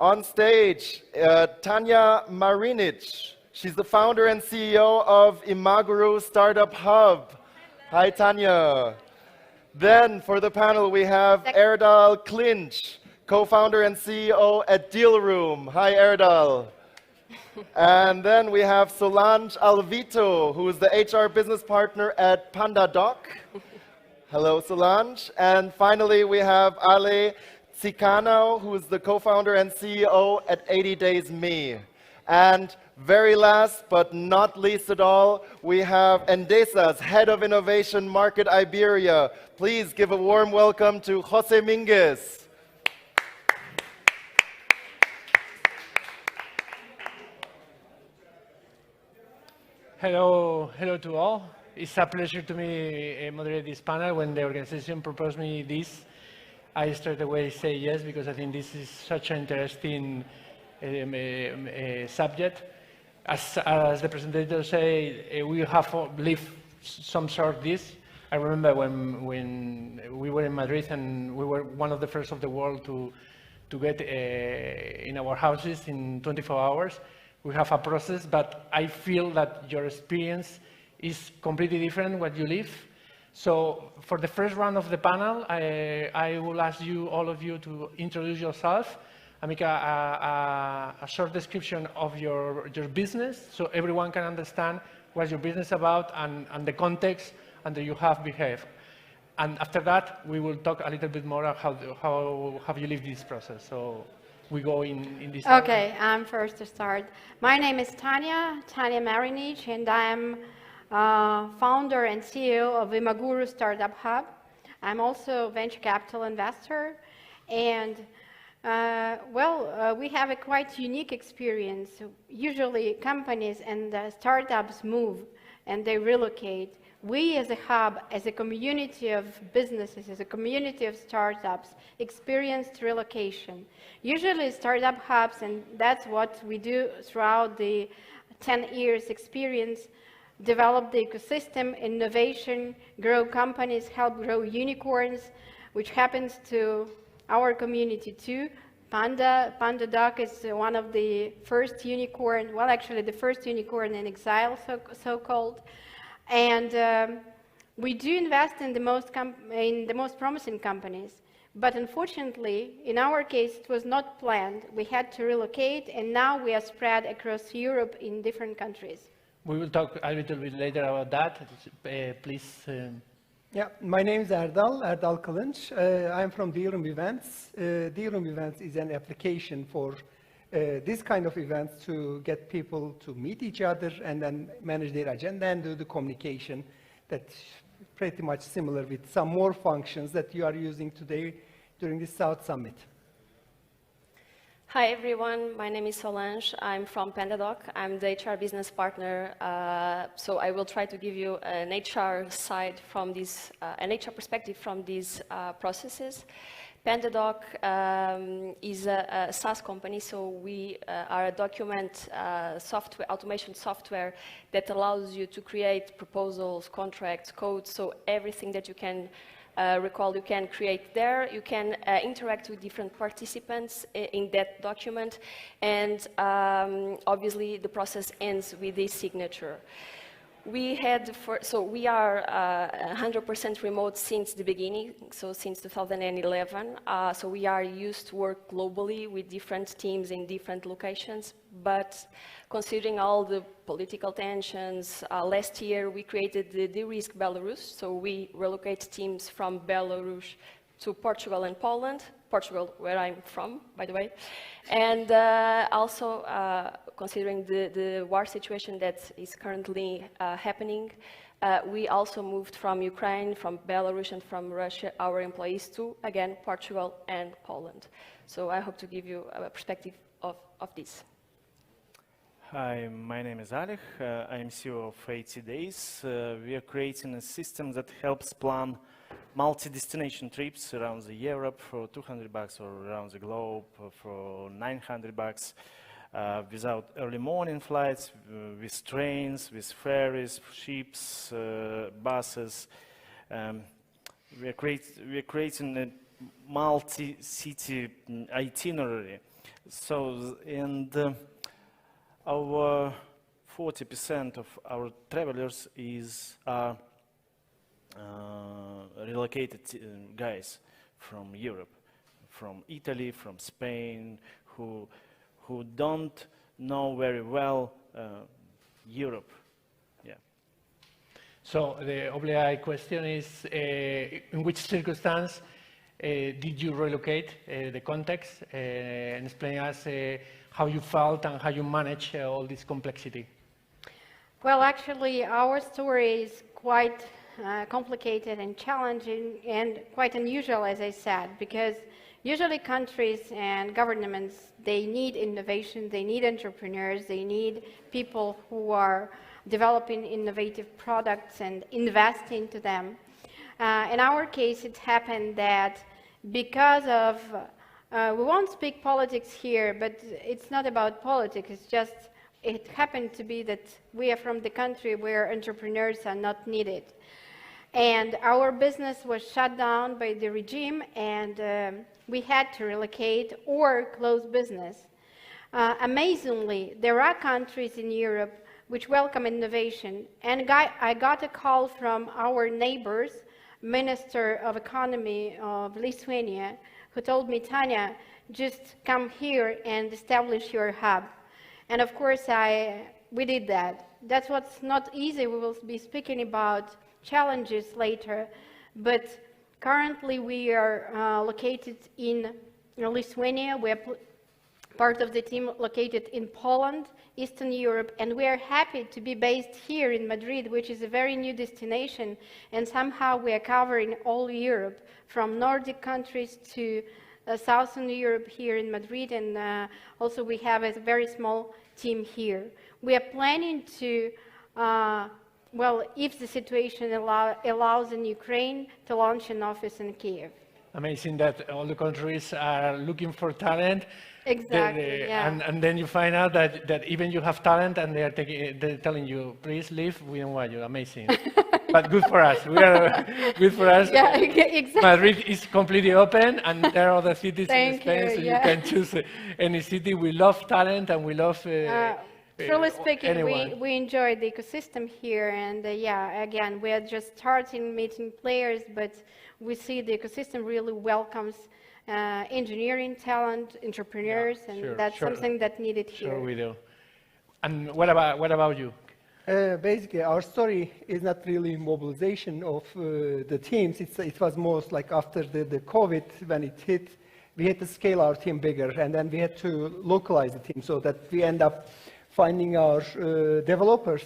On stage, Tania Marinich. She's the founder and CEO of Imaguru Startup Hub. Hi, Tania. Then for the panel, we have Erdal Kilinc, co-founder and CEO at Deal Room. Hi, Erdal. And then we have Solange Alvito, who is the HR business partner at PandaDoc. Hello, Solange. And finally, we have Erdal Tsikhanau, who is the co-founder and CEO at 80 Days Me. And very last but not least at all, we have Endesa's Head of Innovation Market Iberia. Please give a warm welcome to Jose Minguez. Hello to all. It's a pleasure to me moderate this panel. When the organization proposed me this, I straight away say yes, because I think this is such an interesting subject. As the presenter said, we have lived some sort of this. I remember when we were in Madrid and we were one of the first of the world to get in our houses in 24 hours. We have a process, but I feel that your experience is completely different what you live. So for the first round of the panel, I will ask you, all of you, to introduce yourself and make a short description of your business, so everyone can understand what your business is about and the context under you have behaved. And after that, we will talk a little bit more about how have you lived this process. So we go in this. Okay, I'm first to start. My name is Tania Marinich, and I'm founder and CEO of Imaguru Startup Hub. I'm also a venture capital investor, and we have a quite unique experience. Usually companies and startups move and they relocate. We as a hub, as a community of businesses, as a community of startups, experienced relocation. Usually startup hubs, and that's what we do throughout the 10 years experience, develop the ecosystem, innovation, grow companies, help grow unicorns, which happens to our community too. PandaDoc is one of the first unicorn, well, actually the first unicorn in exile, so-called. And we do invest in the most promising companies. But unfortunately, in our case, it was not planned. We had to relocate, and now we are spread across Europe in different countries. We will talk a little bit later about that. Please. Yeah, my name is Erdal Kilinc. I'm from Deal Room Events. Deal Room Events is an application for this kind of events to get people to meet each other and then manage their agenda and do the communication. That's pretty much similar with some more functions that you are using today during the South Summit. Hi everyone, my name is Solange. I'm from PandaDoc. I'm the HR business partner. So I will try to give you an HR side from this, an HR perspective from these processes. PandaDoc is a SaaS company, so we are a document software, automation software that allows you to create proposals, contracts, codes, so everything that you can recall you can create there. You can interact with different participants in that document, and obviously the process ends with the signature. We are 100% remote since the beginning, so since 2011. So we are used to work globally with different teams in different locations, but considering all the political tensions, last year we created the De-Risk Belarus, so we relocate teams from Belarus to Portugal and Poland. Portugal, where I'm from, by the way. And also, considering the war situation that is currently happening, we also moved from Ukraine, from Belarus, and from Russia, our employees to, again, Portugal and Poland. So I hope to give you a perspective of this. Hi, my name is Alec. I am CEO of 80 Days. We are creating a system that helps plan multi-destination trips around Europe for $200 or around the globe for $900 without early morning flights, with trains, with ferries, ships, buses. We are creating a multi-city itinerary So, and our 40% of our travelers are relocated guys from Europe, from Italy, from Spain, who don't know very well Europe. Yeah. So the obligatory question is, in which circumstance did you relocate, the context, and explain us how you felt and how you manage all this complexity? Well, actually, our story is quite complicated and challenging and quite unusual, as I said, because usually countries and governments, they need innovation, they need entrepreneurs, they need people who are developing innovative products and invest into them. In our case, it happened that because of, we won't speak politics here, but it's not about politics, it's just, it happened to be that we are from the country where entrepreneurs are not needed. And our business was shut down by the regime, and we had to relocate or close business. Amazingly, there are countries in Europe which welcome innovation. And I got a call from our neighbors, Minister of Economy of Lithuania, who told me, Tania, just come here and establish your hub. And of course, we did that. That's what's not easy. We will be speaking about challenges later, but currently we are located in Lithuania. We are part of the team located in Poland, Eastern Europe, and we are happy to be based here in Madrid, which is a very new destination, and somehow we are covering all Europe, from Nordic countries to Southern Europe here in Madrid, and also we have a very small team here. We are planning to well, if the situation allows in Ukraine, to launch an office in Kiev. Amazing that all the countries are looking for talent. Exactly, yeah. And then you find out that even you have talent and they're telling you, please leave, we don't want you. Amazing. But good for us. We are good for us. Yeah, exactly. Madrid is completely open, and there are other cities in Spain, you, so yeah. you can choose any city. We love talent and we love truly speaking, anyone. we enjoy the ecosystem here, and yeah, again, we are just starting meeting players, but we see the ecosystem really welcomes engineering talent, entrepreneurs, Yeah, and sure, that's sure. something that needed here. Sure we do. And what about you? Basically, our story is not really mobilization of the teams. It was most like after the COVID, when it hit, we had to scale our team bigger, and then we had to localize the team so that we end up finding our developers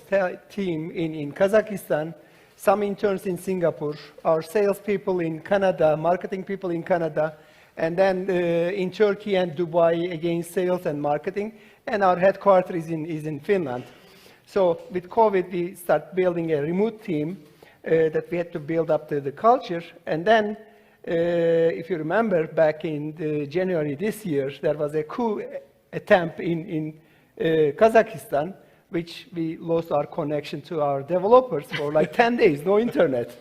team in Kazakhstan, some interns in Singapore, our salespeople in Canada, marketing people in Canada, and then in Turkey and Dubai, again, sales and marketing, and our headquarters is in Finland. So with COVID, we start building a remote team that we had to build up the culture, and then if you remember, back in January this year, there was a coup attempt in Kazakhstan, which we lost our connection to our developers for like 10 days, no internet.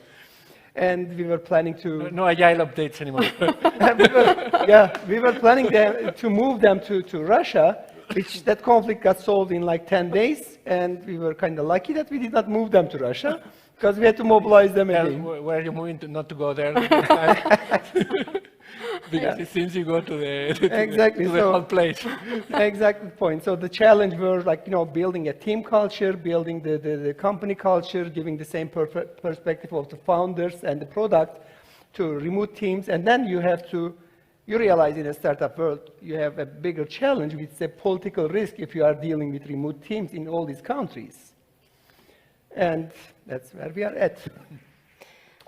And we were planning to... No agile updates anymore. we were planning to move them to Russia, which that conflict got solved in like 10 days, and we were kind of lucky that we did not move them to Russia, because we had to mobilize them again. Where are you moving to not to go there? Because it seems you go to the whole place. Exactly the point. So the challenge were like, building a team culture, building the company culture, giving the same perspective of the founders and the product to remote teams. And then you realize in a startup world, you have a bigger challenge, which is a political risk if you are dealing with remote teams in all these countries. And that's where we are at.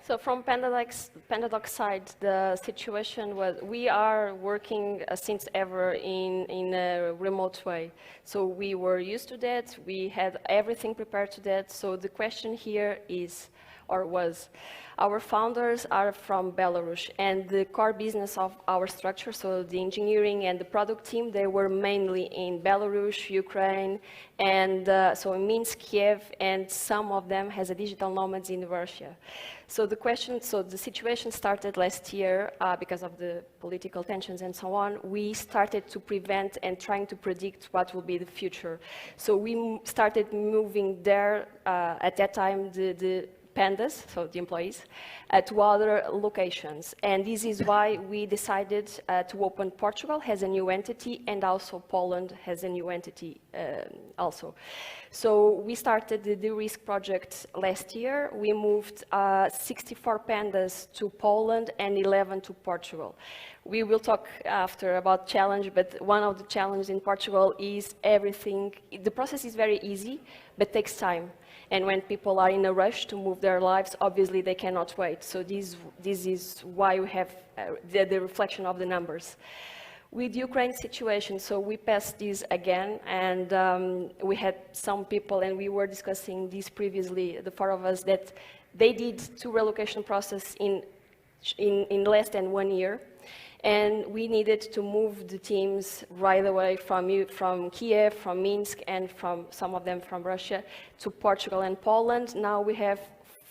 So from Pandadoc side, the situation was we are working since ever in a remote way. So we were used to that. We had everything prepared to that. So the question here is, or was. Our founders are from Belarus, and the core business of our structure, so the engineering and the product team, they were mainly in Belarus, Ukraine, and so in Minsk, Kiev, and some of them has a digital nomads in Russia. So the situation started last year because of the political tensions and so on. We started to prevent and trying to predict what will be the future. So we started moving there at that time the pandas, so the employees, to other locations. And this is why we decided to open Portugal as a new entity, and also Poland has a new entity also. So we started the de-risk project last year. We moved 64 pandas to Poland and 11 to Portugal. We will talk after about challenge, but one of the challenges in Portugal is everything. The process is very easy, but takes time. And when people are in a rush to move their lives, obviously they cannot wait. So this is why we have the reflection of the numbers. With the Ukraine situation, so we passed this again, and we had some people, and we were discussing this previously, the four of us, that they did 2 relocation process in less than 1 year. And we needed to move the teams right away from Kiev, from Minsk, and from some of them from Russia to Portugal and Poland. Now we have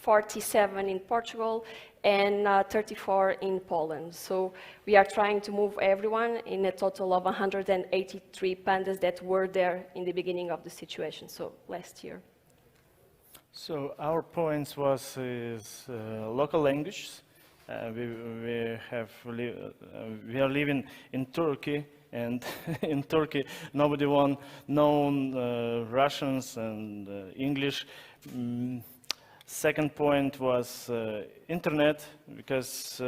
47 in Portugal and 34 in Poland. So we are trying to move everyone in a total of 183 pandas that were there in the beginning of the situation, so last year. So our points was local languages. We are living in Turkey, and in Turkey nobody known Russians and English. Second point was internet, because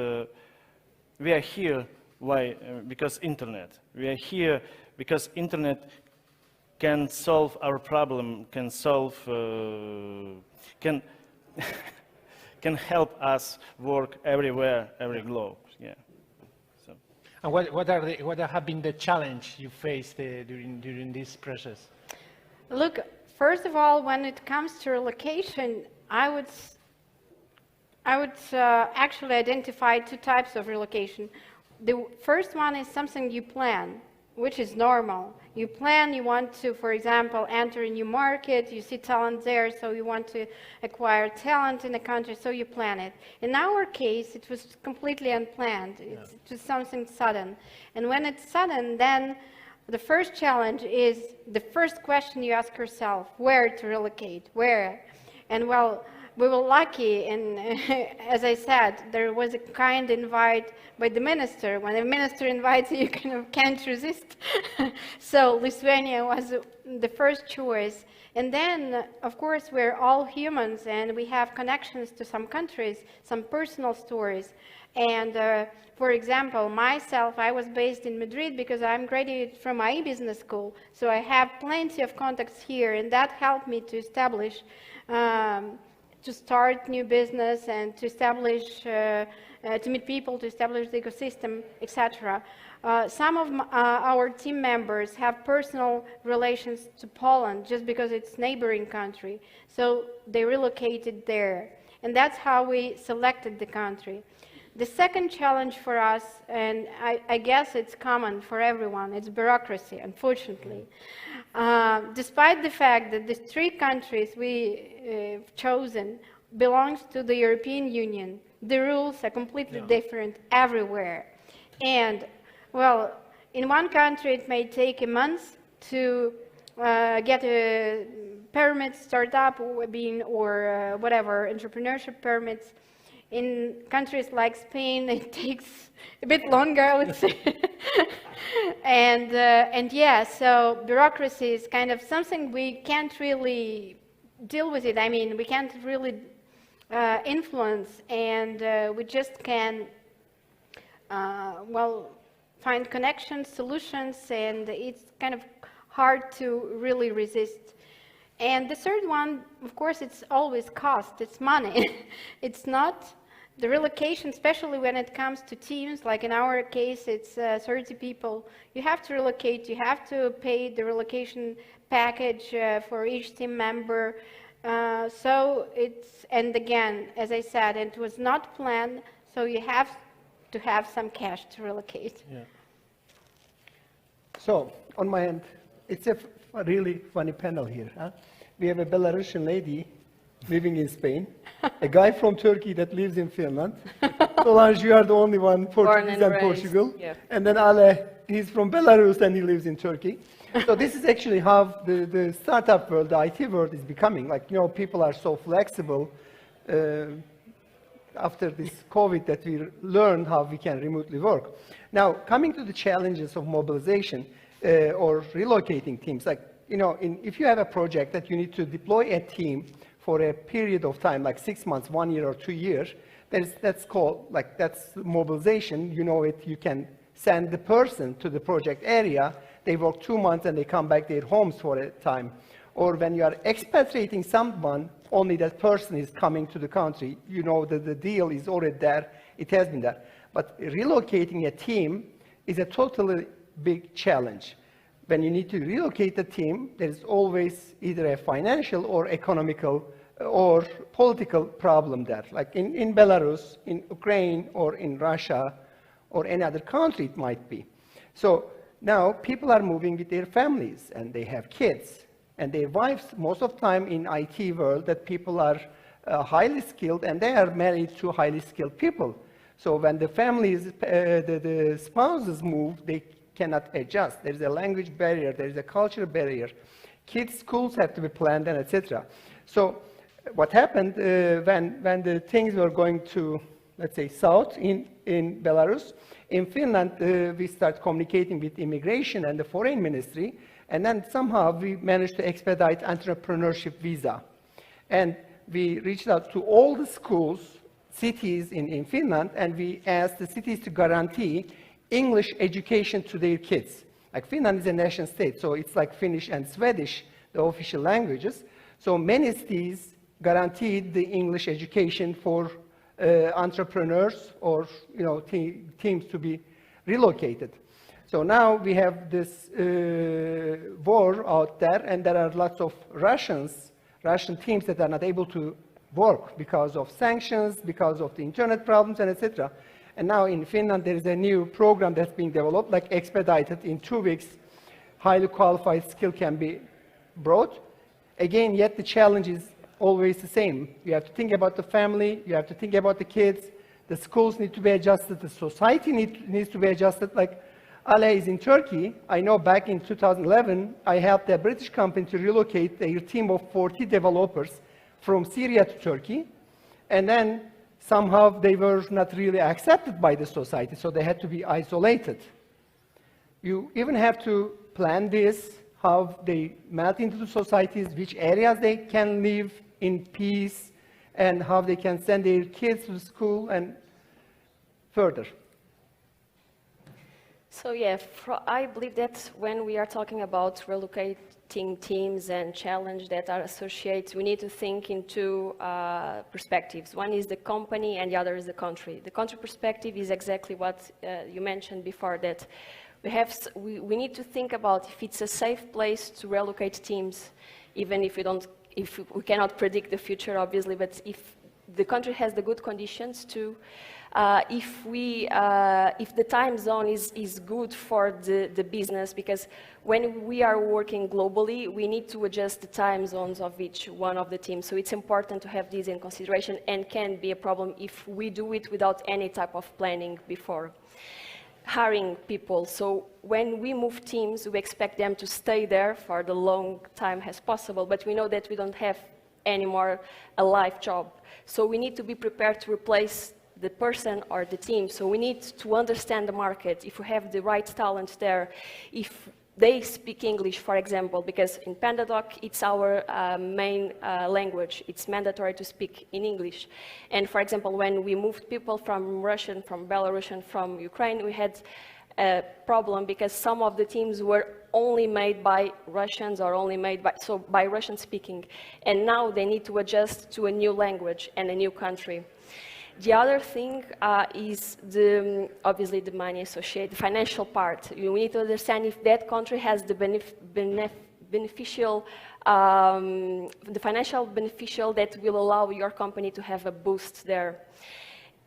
we are here. Why? Because internet. We are here because internet can solve our problem. Can help us work everywhere, every globe. Yeah. So. And what have been the challenge you faced during this process? Look, first of all, when it comes to relocation, I would actually identify 2 types of relocation. The first one is something you plan, which is normal. You plan, you want to, for example, enter a new market, you see talent there, so you want to acquire talent in the country, so you plan it. In our case, it was completely unplanned. It's just something sudden. And when it's sudden, then the first challenge is the first question you ask yourself: where to relocate? Where? And well, we were lucky, and as I said, there was a kind invite by the minister. When the minister invites you, you kind of can't resist. So Lithuania was the first choice. And then, of course, we're all humans, and we have connections to some countries, some personal stories. And for example, myself, I was based in Madrid because I'm graduated from IE Business School. So I have plenty of contacts here, and that helped me to establish to start new business and to establish, to meet people, to establish the ecosystem, etc. Some of our team members have personal relations to Poland just because it's neighboring country. So they relocated there. And that's how we selected the country. The second challenge for us, and I guess it's common for everyone, it's bureaucracy, unfortunately. Despite the fact that the 3 countries we've chosen belongs to the European Union, the rules are completely different everywhere. And, well, in one country it may take a month to get a permit, startup, or whatever, entrepreneurship permits. In countries like Spain, it takes a bit longer, I would say. And yeah, so bureaucracy is kind of something we can't really deal with it. I mean, we can't really influence, and we just can, well, find connections, solutions, and it's kind of hard to really resist. And the third one, of course, it's always cost, it's money. It's not the relocation, especially when it comes to teams, like in our case, it's 30 people. You have to relocate, you have to pay the relocation package for each team member. So it's, and again, as I said, it was not planned, so you have to have some cash to relocate. Yeah. So, on my end, it's a really funny panel here. Huh? We have a Belarusian lady living in Spain, a guy from Turkey that lives in Finland. Solange, you are the only one Portuguese and raised, Portugal. yeah. And then Ale, he's from Belarus and he lives in Turkey. So this is actually how the startup world, the IT world is becoming. Like, you know, people are so flexible after this COVID that we learned how we can remotely work. Now, coming to the challenges of mobilization or relocating teams, like, you know, if you have a project that you need to deploy a team for a period of time, like 6 months, 1 year, or 2 years, that's called, like, that's mobilization. You know it, you can send the person to the project area, they work 2 months and they come back their homes for a time. Or when you are expatriating someone, only that person is coming to the country. You know that the deal is already there, it has been there. But relocating a team is a totally big challenge. When you need to relocate the team, there's always either a financial or economical or political problem there. Like in Belarus, in Ukraine, or in Russia, or any other country it might be. So now people are moving with their families, and they have kids, and their wives, most of the time in IT world, that people are highly skilled, and they are married to highly skilled people. So when the families, the spouses move, they cannot adjust. There's a language barrier, there's a culture barrier. Kids' schools have to be planned, and etc. So what happened when the things were going to, let's say, south in Belarus, in Finland, we start communicating with immigration and the foreign ministry, and then somehow we managed to expedite entrepreneurship visa. And we reached out to all the schools, cities in Finland, and we asked the cities to guarantee English education to their kids. Like, Finland is a nation state, so it's like Finnish and Swedish, the official languages. So many cities guaranteed the English education for entrepreneurs or, you know, teams to be relocated. So now we have this war out there, and there are lots of Russian teams that are not able to work because of sanctions, because of the internet problems, and etc. And now in Finland, there is a new program that's being developed, like expedited in 2 weeks, highly qualified skill can be brought. Again, yet the challenge is always the same. You have to think about the family, you have to think about the kids, the schools need to be adjusted, the society needs to be adjusted. Like, Ale is in Turkey. I know back in 2011, I helped a British company to relocate a team of 40 developers from Syria to Turkey, and then somehow they were not really accepted by the society, so they had to be isolated. You even have to plan this, how they melt into the societies, which areas they can live in peace, and how they can send their kids to school and further. So yeah, I believe that when we are talking about relocating teams and challenges that are associated, we need to think in two perspectives. One is the company and the other is the country. The country perspective is exactly what you mentioned before, that we need to think about if it's a safe place to relocate teams, even if we cannot predict the future, obviously, but if the country has the good conditions to, if the time zone is good for the business, because when we are working globally, we need to adjust the time zones of each one of the teams. So it's important to have this in consideration, and can be a problem if we do it without any type of planning before. Hiring people. So when we move teams, we expect them to stay there for the long time as possible, but we know that we don't have anymore a live job. So we need to be prepared to replace the person or the team. So we need to understand the market, if we have the right talent there, if they speak English, for example, because in PandaDoc, it's our main language. It's mandatory to speak in English. And for example, when we moved people from Russian, from Belarusian, from Ukraine, we had a problem because some of the teams were only made by Russians or only made by Russian speaking. And now they need to adjust to a new language and a new country. The other thing is obviously the money associated, the financial part. You need to understand if that country has the beneficial, the financial beneficial that will allow your company to have a boost there.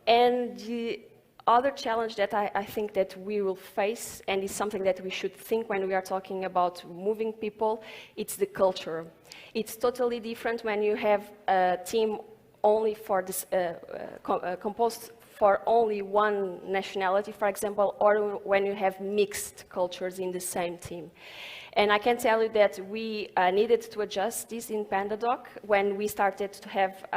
And the other challenge that I think that we will face, and is something that we should think when we are talking about moving people, it's the culture. It's totally different when you have a team only for this, composed for only one nationality, for example, or when you have mixed cultures in the same team. And I can tell you that we needed to adjust this in PandaDoc when we started to have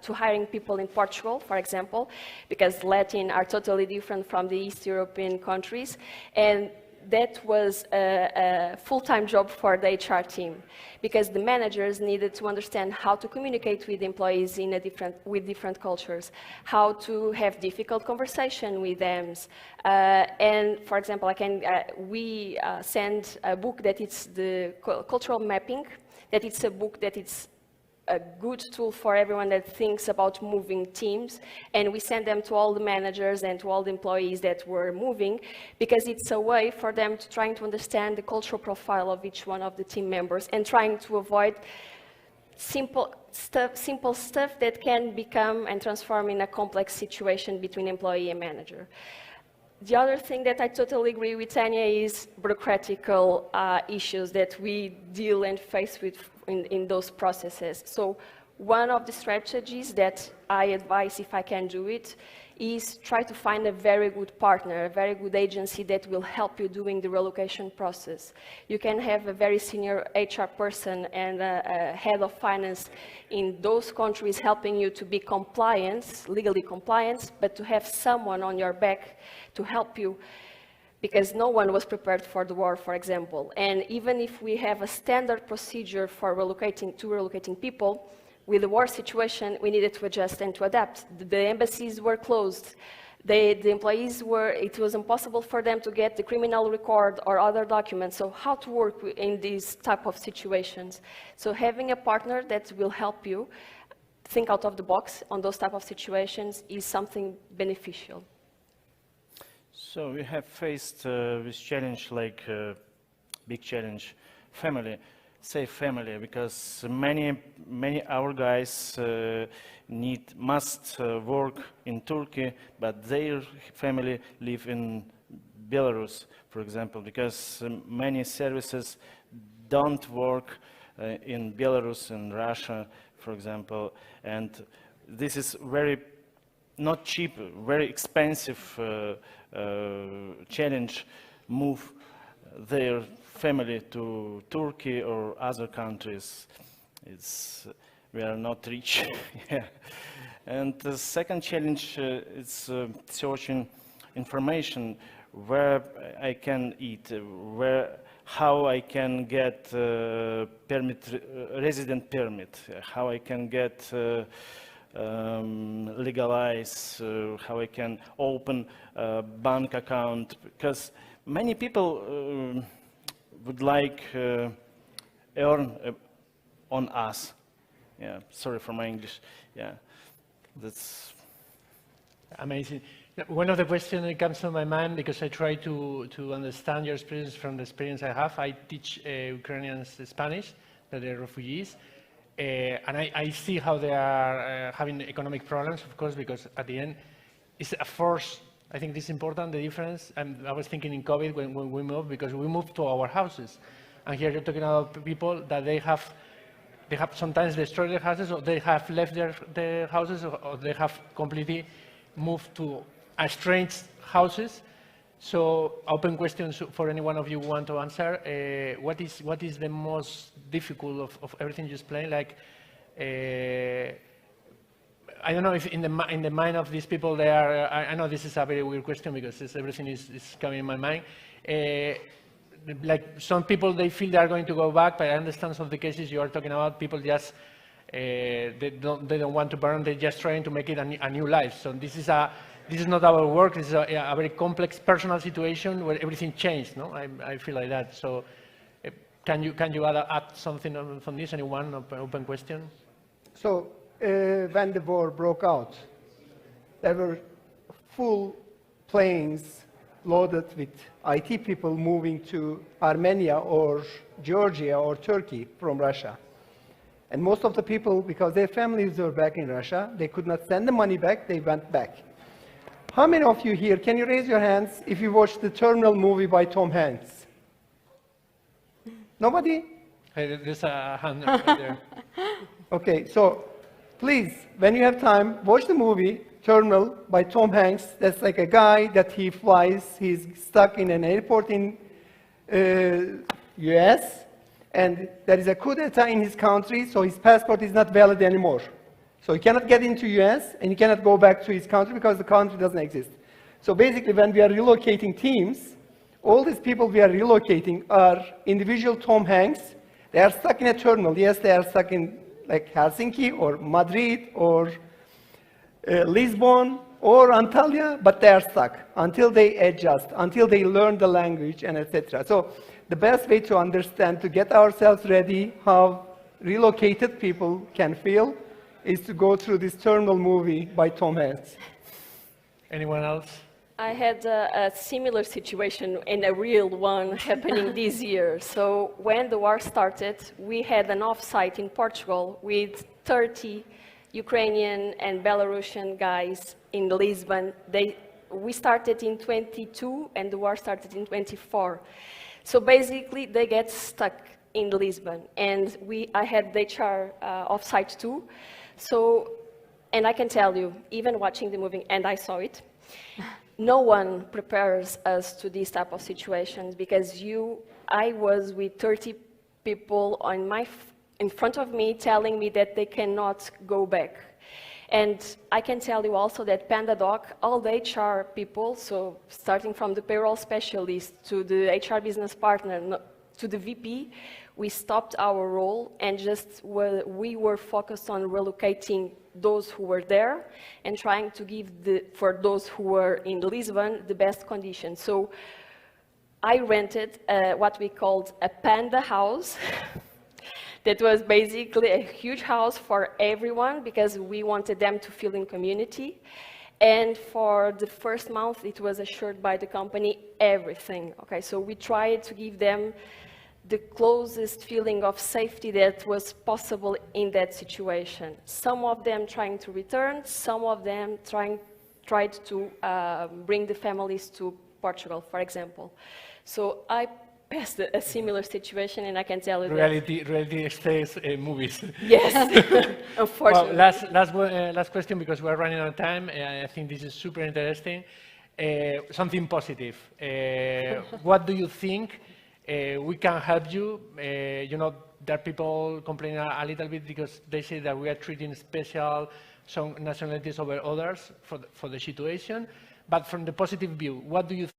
to hiring people in Portugal, for example, because Latin are totally different from the East European countries, and that was a full-time job for the HR team, because the managers needed to understand how to communicate with employees in with different cultures, how to have difficult conversation with them. And for example, we send a book that it's the cultural mapping, that it's a book that it's a good tool for everyone that thinks about moving teams, and we send them to all the managers and to all the employees that were moving, because it's a way for them to trying to understand the cultural profile of each one of the team members and trying to avoid simple stuff that can become and transform in a complex situation between employee and manager. The other thing that I totally agree with Tania is bureaucratical issues that we deal and face with in those processes. So one of the strategies that I advise, if I can do it, is try to find a very good partner, a very good agency that will help you doing the relocation process. You can have a very senior HR person and a head of finance in those countries helping you to be compliant, legally compliant, but to have someone on your back to help you, because no one was prepared for the war, for example. And even if we have a standard procedure for relocating people, with the war situation, we needed to adjust and to adapt. The embassies were closed. The employees it was impossible for them to get the criminal record or other documents. So how to work in these type of situations? So having a partner that will help you think out of the box on those type of situations is something beneficial. So we have faced this challenge, like big challenge, family. Say family, because many our guys must work in Turkey, but their family live in Belarus, for example, because many services don't work in Belarus and Russia, for example, and this is very not cheap, very expensive challenge. Move their family to Turkey or other countries. We are not rich. Yeah. And the second challenge is searching information, where I can eat, how I can get resident permit, how I can get legalize, how I can open a bank account, because many people would like earn on us. Yeah, sorry for my English. Yeah, that's amazing. One of the questions that comes to my mind, because I try to understand your experience from the experience I have. I teach Ukrainians Spanish, that they're refugees, and I see how they are having economic problems, of course, because at the end, it's a force. I think this is important, the difference. I was thinking in COVID when we moved, because we moved to our houses. And here you're talking about people that they have sometimes destroyed their houses, or they have left their houses, or they have completely moved to strange houses. So open questions for any one of you who want to answer. What is the most difficult of everything you explained? Like, I don't know if in the mind of these people they are, I know this is a very weird question because everything is coming in my mind. Like some people, they feel they are going to go back, but I understand some of the cases you are talking about, people just, they don't want to burn, they're just trying to make it a new life. So this is not our work, this is a very complex personal situation where everything changed, no? I feel like that. So can you add something from this, anyone, open question? So, when the war broke out, there were full planes loaded with IT people moving to Armenia or Georgia or Turkey from Russia. And most of the people, because their families were back in Russia, they could not send the money back, they went back. How many of you here, can you raise your hands if you watched the Terminal movie by Tom Hanks? Nobody? Hey, there's a hand right there. Okay, so please, when you have time, watch the movie Terminal by Tom Hanks. That's like a guy that he flies, he's stuck in an airport in US, and there is a coup d'etat in his country, so his passport is not valid anymore. So he cannot get into US, and he cannot go back to his country because the country doesn't exist. So basically, when we are relocating teams, all these people we are relocating are individual Tom Hanks. They are stuck in a terminal. Yes, they are stuck in like Helsinki or Madrid or Lisbon or Antalya, but they are stuck until they adjust, until they learn the language, and etc. So the best way to understand, to get ourselves ready, how relocated people can feel, is to go through this Terminal movie by Tom Hanks. Anyone else? I had a similar situation, and a real one, happening this year. So when the war started, we had an offsite in Portugal with 30 Ukrainian and Belarusian guys in Lisbon. We started in 22, and the war started in 24. So basically, they get stuck in Lisbon, and I had the HR offsite too. So, and I can tell you, even watching the movie, and I saw it, no one prepares us to these type of situations, because I was with 30 people in front of me telling me that they cannot go back. And I can tell you also that PandaDoc, all the HR people, so starting from the payroll specialist to the HR business partner to the VP, we stopped our role and we were focused on relocating those who were there and trying to give for those who were in Lisbon the best conditions. So I rented what we called a panda house. That was basically a huge house for everyone, because we wanted them to feel in community. And for the first month, it was assured by the company everything. Okay, so we tried to give them the closest feeling of safety that was possible in that situation. Some of them trying to return, some of them tried to bring the families to Portugal, for example. So I passed a similar situation, and I can tell you Reality stays movies. Yes, unfortunately. Well, last question, because we're running out of time. I think this is super interesting. Something positive. What do you think we can help you? You know, there are people complaining a little bit because they say that we are treating special some nationalities over others for the situation. But from the positive view, what do you think